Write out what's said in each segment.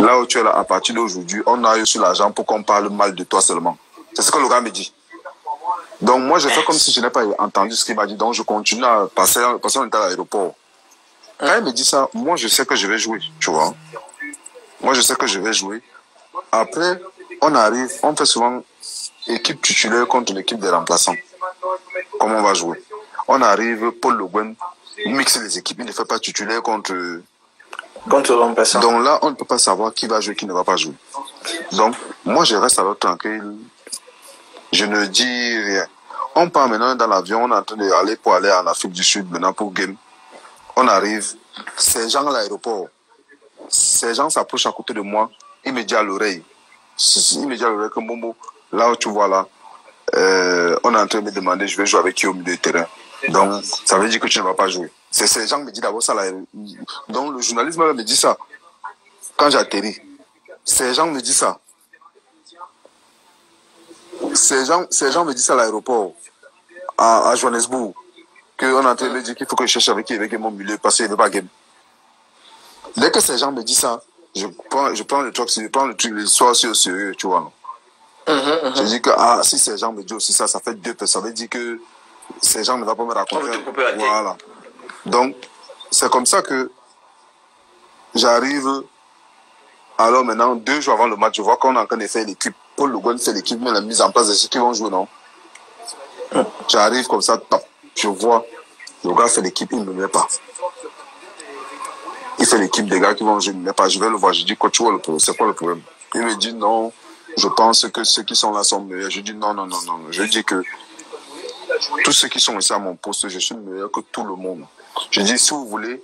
là où tu es là, à partir d'aujourd'hui, on a eu sur l'argent pour qu'on parle mal de toi seulement. C'est ce que le gars me dit. Donc moi, je fais comme si je n'ai pas entendu ce qu'il m'a dit. Donc je continue à passer, on était à l'aéroport. Quand il me dit ça, moi je sais que je vais jouer, tu vois. Moi je sais que je vais jouer. Après, on arrive, on fait souvent équipe titulaire contre l'équipe des remplaçants. Comment on va jouer? On arrive, Paul Le Guen mixe les équipes, il ne fait pas titulaire contre le remplaçant. Donc là, on ne peut pas savoir qui va jouer, qui ne va pas jouer. Donc, moi je reste alors tranquille. Je ne dis rien. On part maintenant dans l'avion, on est en train d'aller pour aller en Afrique du Sud, maintenant pour game. On arrive, ces gens à l'aéroport, ces gens s'approchent à côté de moi, il me dit à l'oreille, que Momo, là où tu vois là, on est en train de me demander, je vais jouer avec qui au milieu du terrain. Donc, ça veut dire que tu ne vas pas jouer. Ces gens me disent d'abord ça là. Donc, le journaliste me dit ça quand j'atterris. Ces gens me disent ça. Ces gens me disent ça à l'aéroport, à Johannesburg, qu'on est en train de me dire qu'il faut que je cherche avec qui, avec mon milieu, parce qu'il ne veut pas game. Dès que ces gens me disent ça, je prends le truc, le soir au sérieux, tu vois. Je dis que, si ces gens me disent aussi ça, ça fait deux personnes. Ça veut dire que ces gens ne vont pas me raconter. Voilà. Donc, c'est comme ça que j'arrive. Alors maintenant, 2 jours avant le match, je vois qu'on est en train de faire l'équipe. Paul Le Guen fait l'équipe, mais la mise en place de ceux qui vont jouer, non? J'arrive comme ça, top. Je vois, le gars fait l'équipe, il ne me met pas. Il fait l'équipe des gars qui vont jouer, il ne me met pas. Je vais le voir, je dis, quoi, tu vois, c'est quoi le problème? Il me dit, non, je pense que ceux qui sont là sont meilleurs. Je dis, non. Je dis que tous ceux qui sont ici à mon poste, je suis meilleur que tout le monde. Je dis, si vous voulez,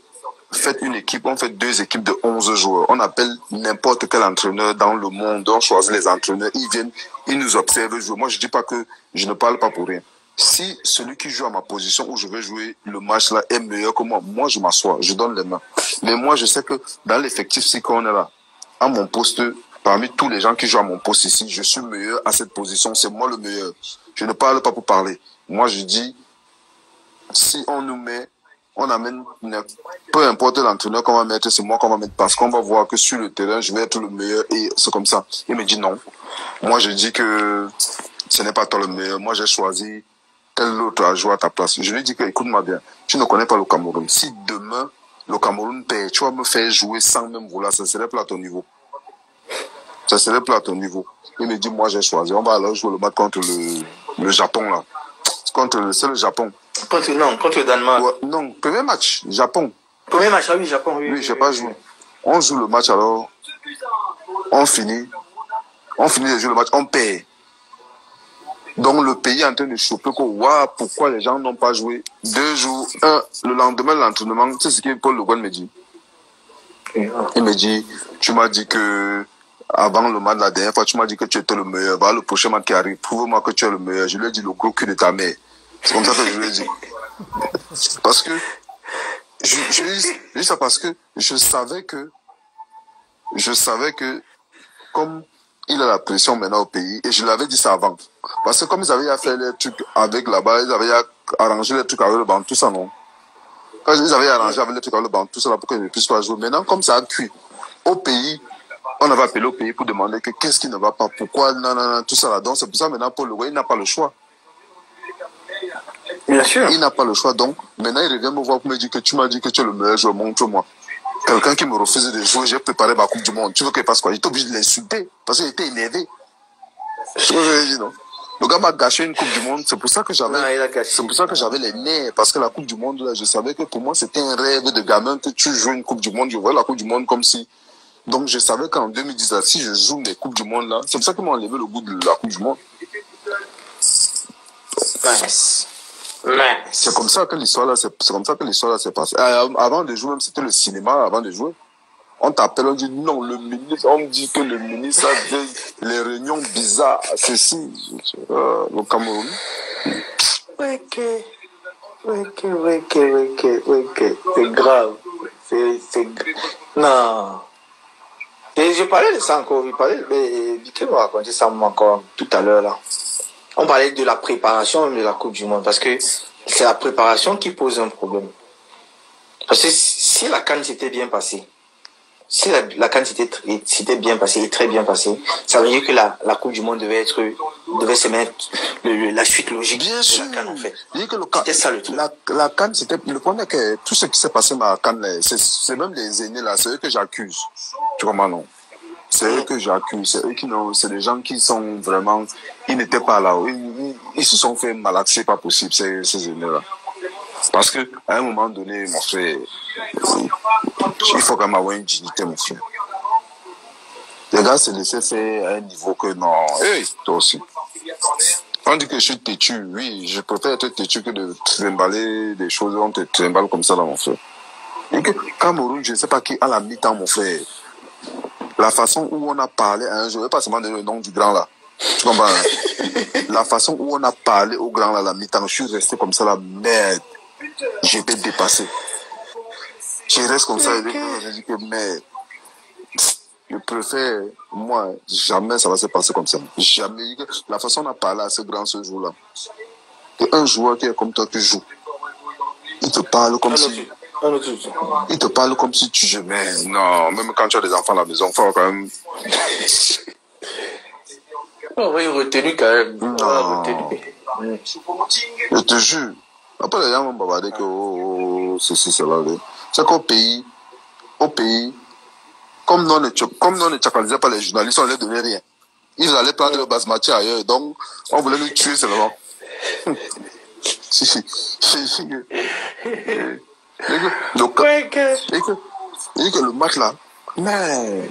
faites une équipe, on fait 2 équipes de 11 joueurs. On appelle n'importe quel entraîneur dans le monde, on choisit les entraîneurs, ils viennent, ils nous observent jouer. Moi, je dis pas que je ne parle pas pour rien. Si celui qui joue à ma position où je vais jouer le match là est meilleur que moi, je m'assois, je donne les mains. Mais moi, je sais que dans l'effectif, si qu'on est là, à mon poste, parmi tous les gens qui jouent à mon poste ici, je suis meilleur à cette position, c'est moi le meilleur. Je ne parle pas pour parler. Moi, je dis, si on nous met, on amène, peu importe l'entraîneur qu'on va mettre, c'est moi qu'on va mettre, parce qu'on va voir que sur le terrain, je vais être le meilleur, et c'est comme ça. Il me dit non. Moi, je dis que ce n'est pas toi le meilleur. Moi, j'ai choisi tel autre à jouer à ta place. Je lui dis que, écoute-moi bien, tu ne connais pas le Cameroun. Si demain, le Cameroun perd, tu vas me faire jouer sans même vouloir, ça serait pas à ton niveau. Ça serait pas à ton niveau. Il me dit, moi, j'ai choisi. On va alors jouer le match contre le Japon, là. C'est le Japon. Contre le Danemark. Ouais, non, premier match, Japon. Premier match, oui, Japon, oui. Oui, j'ai pas joué. On joue le match alors, on finit de jouer le match, on perd. Donc le pays est en train de choper que, waouh, pourquoi les gens n'ont pas joué 2 jours, le lendemain de l'entraînement, tu sais ce que Paul Le Guen me dit. Il me dit, tu m'as dit que, avant le match de la dernière fois, tu m'as dit que tu étais le meilleur. Bah, le prochain match qui arrive, prouve-moi que tu es le meilleur. Je lui ai dit le gros cul de ta mère. C'est comme ça que je lui ai dit. Parce que, je dis ça parce que je savais que, comme il a la pression maintenant au pays, et je l'avais dit ça avant. Parce que comme ils avaient fait les trucs avec là-bas, ils avaient arrangé les trucs avec le banc, tout ça, non? Quand ils avaient arrangé avec les trucs avec le banc, tout ça, là, pour qu'ils ne puissent pas jouer. Maintenant, comme ça a cuit, au pays, on avait appelé au pays pour demander que qu'est-ce qui ne va pas, pourquoi, non, tout ça là. Donc c'est pour ça maintenant, Paul Le Guen, il n'a pas le choix. Bien sûr. Il n'a pas le choix. Donc maintenant, il revient me voir pour me dire que tu m'as dit que tu es le meilleur joueur, montre-moi. Quelqu'un qui me refuse de jouer, j'ai préparé ma Coupe du Monde. Tu veux qu'il fasse quoi? J'étais obligé de l'insulter parce qu'il était énervé. C'est ce que je dit, non? Le gars m'a gâché une Coupe du Monde. C'est pour ça que j'avais les nerfs. Parce que la Coupe du Monde, là, je savais que pour moi, c'était un rêve de gamin que tu joues une Coupe du Monde. Je vois la Coupe du Monde comme si. Donc, je savais qu'en 2010, là, si je joue mes Coupes du Monde, là, c'est pour ça qu'ils m'ont enlevé le goût de la Coupe du Monde. C'est comme ça que l'histoire, là, s'est passée. Avant de jouer, même, c'était le cinéma, avant de jouer. On t'appelle, on dit non, le ministre, on me dit que le ministre a fait les réunions bizarres, ceci, le Cameroun. C'est grave. Non. Et je parlais de ça encore, Vicky m'a raconté ça encore tout à l'heure là. On parlait de la préparation de la Coupe du Monde, parce que c'est la préparation qui pose un problème. Parce que si la CAN s'était bien passée, si la CAN s'était bien passée et très bien passée, ça veut dire que la Coupe du Monde devait se mettre la suite logique bien de sûr. la CAN en fait. C'était ça le truc. La CAN, c'était le problème que tout ce qui s'est passé dans la CAN, c'est même les aînés là, c'est eux que j'accuse. Tu comprends non? C'est eux que j'accuse, c'est eux qui n'ont, c'est des gens qui sont vraiment, ils n'étaient pas là, ils se sont fait malaxer, pas possible, ces aînés là. Parce que à un moment donné, mon frère, il faut quand même avoir une dignité, mon frère. Les gars se laissaient faire à un niveau que non. Hey, toi aussi. On dit que je suis têtu. Oui, je préfère être têtu que de trimballer des choses. On te trimballe comme ça, là, mon frère. Et que Cameroun, je ne sais pas qui, à la mi-temps, mon frère, la façon où on a parlé à un jour, je ne vais pas seulement donner le nom du grand là. Tu comprends? La façon où on a parlé au grand là, à la mi-temps, je suis resté comme ça, la merde. J'étais dépassé. Je reste comme ça, je dis que merde. Je préfère, moi, jamais ça va se passer comme ça. Jamais. La façon dont on a parlé à ce grand ce jour-là. Un joueur qui est comme toi qui joue. Il te parle comme si. Il te parle comme si tu jouais. Mais non, même quand tu as des enfants à la maison, il faut quand même. On va y retenir quand même. Non. Je te jure. Après, les gens vont bavarder que ceci, cela. C'est qu'au pays, comme non ne tchakalisait pas les journalistes, on ne les donnait rien. Ils allaient prendre le basmati ailleurs, donc on voulait nous tuer seulement. Et que le match là, mais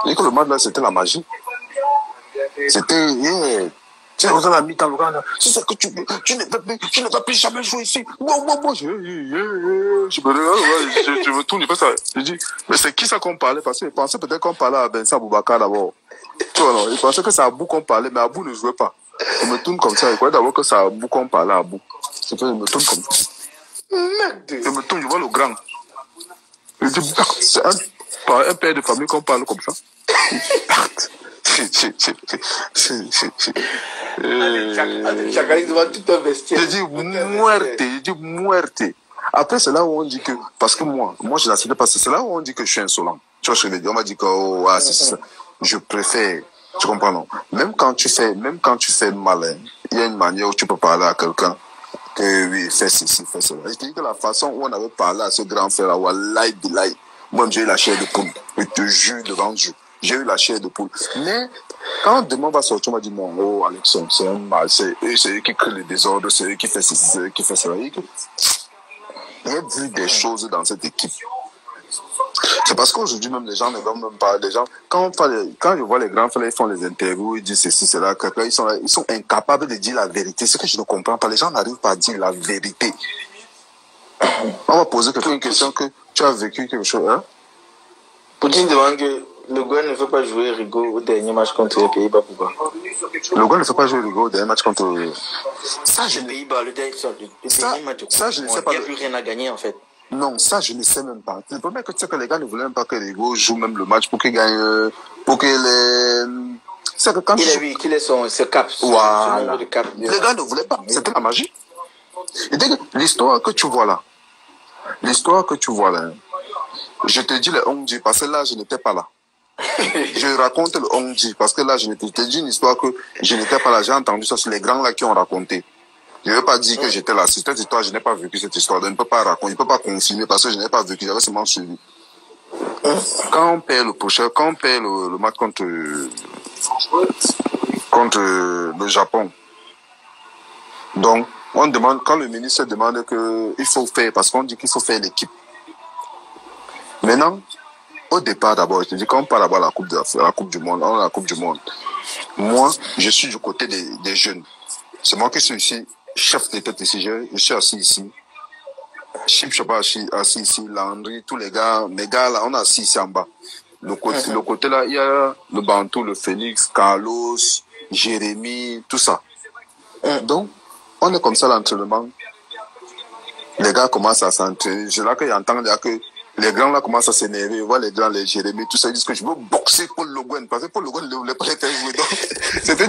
et que le match là, c'était la magie. C'était, tu sais, on a mis dans le gars là, c'est ça que tu ne vas plus jamais jouer ici. Moi, je me tourne, je fais ça. Je dis, mais c'est qui ça qu'on parlait? Parce qu'il pensait peut-être qu'on parlait à Benza Boubacar d'abord. Tu vois, non, il pensait que c'est Abou qu'on parlait, mais Abou ne jouait pas. Je me tourne comme ça, il croyait d'abord que c'est Abou qu'on parlait à Abou. Je me tourne comme ça. Je me tourne, je vois le grand. Je dis, c'est un père de famille qu'on parle comme ça. Je dis muerte. Après, c'est là où on dit que, parce que moi je n'accepte pas, c'est là où on dit que je suis insolent. Tu vois ce que je veux dire? On m'a dit que, oh, ah, c'est ça. Je préfère, tu comprends, non? Même quand tu fais malin, il y a une manière où tu peux parler à quelqu'un que, oui, fais ceci, fais cela. Je te dis que la façon où on avait parlé à ce grand frère, wallahi billahi, moi, j'ai eu la chair de poule. Je te jure devant Dieu. J'ai eu la chair de poule. Mais, quand demain va sortir, on m'a dit non, oh, Alexandre, c'est un mal, c'est eux qui créent le désordre, c'est eux qui font ceci, c'est eux qui font cela. Il y a vu des choses dans cette équipe. C'est parce qu'aujourd'hui, même les gens ne veulent même pas, les gens, quand je vois les grands frères, ils font les interviews, ils disent ceci, cela, ils sont incapables de dire la vérité. Ce que je ne comprends pas, les gens n'arrivent pas à dire la vérité. On va poser une question que tu as vécu quelque chose, hein? Poutine demande que le Gouin ne veut pas jouer Rigo au dernier match contre les Pays-Bas, pourquoi? Le Gouin ne veut pas jouer Rigo au dernier match contre les Pays-Bas, le dernier match. Ça, je ne sais pas. Il n'y a plus rien à gagner, en fait. Non, ça, je ne sais même pas. Le problème est que tu sais que les gars ne voulaient même pas que Rigo joue même le match pour qu'il gagne, pour que les... C'est que quand qu'il ait ce cap. Voilà. De cap. Les gars ne voulaient pas. C'était la magie. Et l'histoire que tu vois là, je te dis le Hongji, parce que là, je n'étais pas là. Je raconte le Hongji, parce que là, je te dis une histoire que je n'étais pas là. J'ai entendu ça, c'est les grands là qui ont raconté. Je ne veux pas dire que j'étais là. Cette histoire, je n'ai pas vécu cette histoire. Je ne peux pas raconter, je ne peux pas confirmer parce que je n'ai pas vécu. J'avais seulement suivi. Quand on perd le match contre le Japon, donc, on demande, quand le ministre demande qu'il faut faire, parce qu'on dit qu'il faut faire l'équipe. Maintenant, au départ d'abord, je te dis, quand on part d'abord à la Coupe du Monde, on a la Coupe du Monde. Moi, je suis du côté des jeunes. C'est moi qui suis ici, chef de tête ici, je suis assis ici. Chip Chapa assis ici, Landry, tous les gars là, on est assis ici en bas. Le côté là, il y a le Bantou, le Félix, Carlos, Jérémy, tout ça. Donc, on est comme ça l'entraînement. Les gars commencent à s'entraîner. C'est là qu'ils entendent que les grands là commencent à s'énerver. On voit les grands, les Jérémy, tout ça. Ils disent que je veux boxer Paul Le Guen. Parce que Paul Le Guen ne voulait pas être joué. C'était